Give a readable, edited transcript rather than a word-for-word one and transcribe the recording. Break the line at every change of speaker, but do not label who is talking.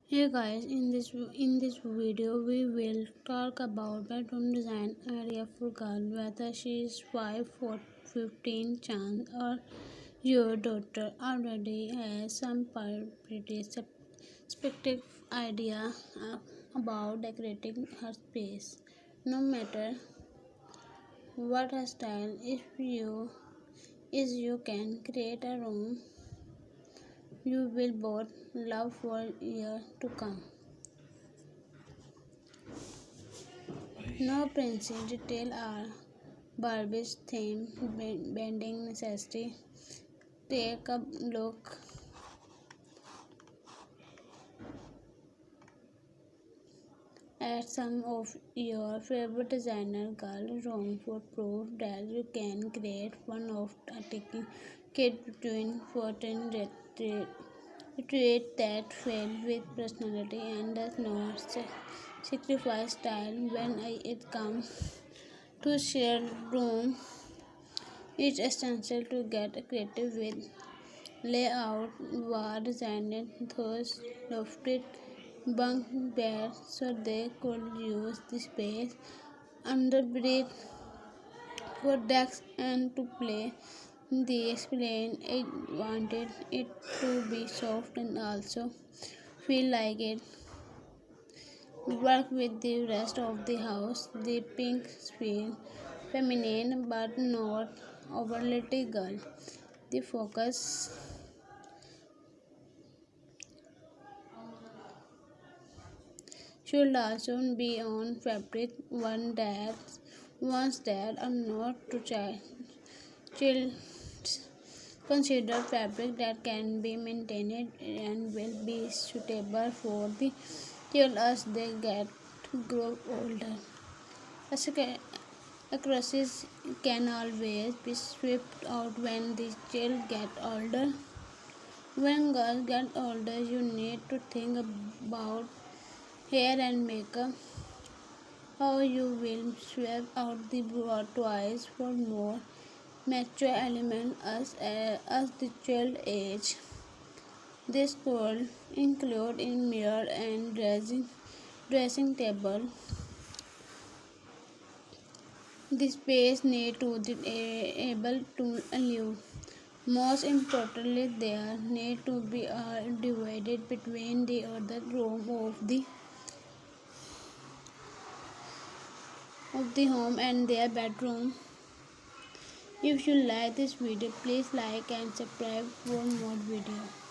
Hey guys, in this video we will talk about bedroom design area for girl, whether she is 5 or 15 chance or your daughter already has some pretty spectacular idea about decorating her space. No matter what her style, if you can create a room you will both love for years to come. No princey detail or Barbie's theme bending necessity. Take a look at some of your favorite designer girl room for proof that you can create one of a taking kid between 14 retreat that filled with personality and does not sacrifice style when it comes to share room. It's essential to get creative with layout. Were designed those lofted bunk beds so they could use the space underneath for desks and to play. They explained it wanted it to be soft and also feel like it work with the rest of the house. The pink feel feminine but not overly girl. The focus should also be on fabric ones that are not too chill. Consider fabric that can be maintained and will be suitable for the child as they grow older. Accuracies can always be swept out when the child get older. When girls get older, you need to think about hair and makeup, how you will swap out the toys for more mature elements as the child age. This could include in mirror and dressing table. The space need to be able to live. Most importantly, there need to be divided between the other room of the home and their bedroom. If you like this video, please like and subscribe for more videos.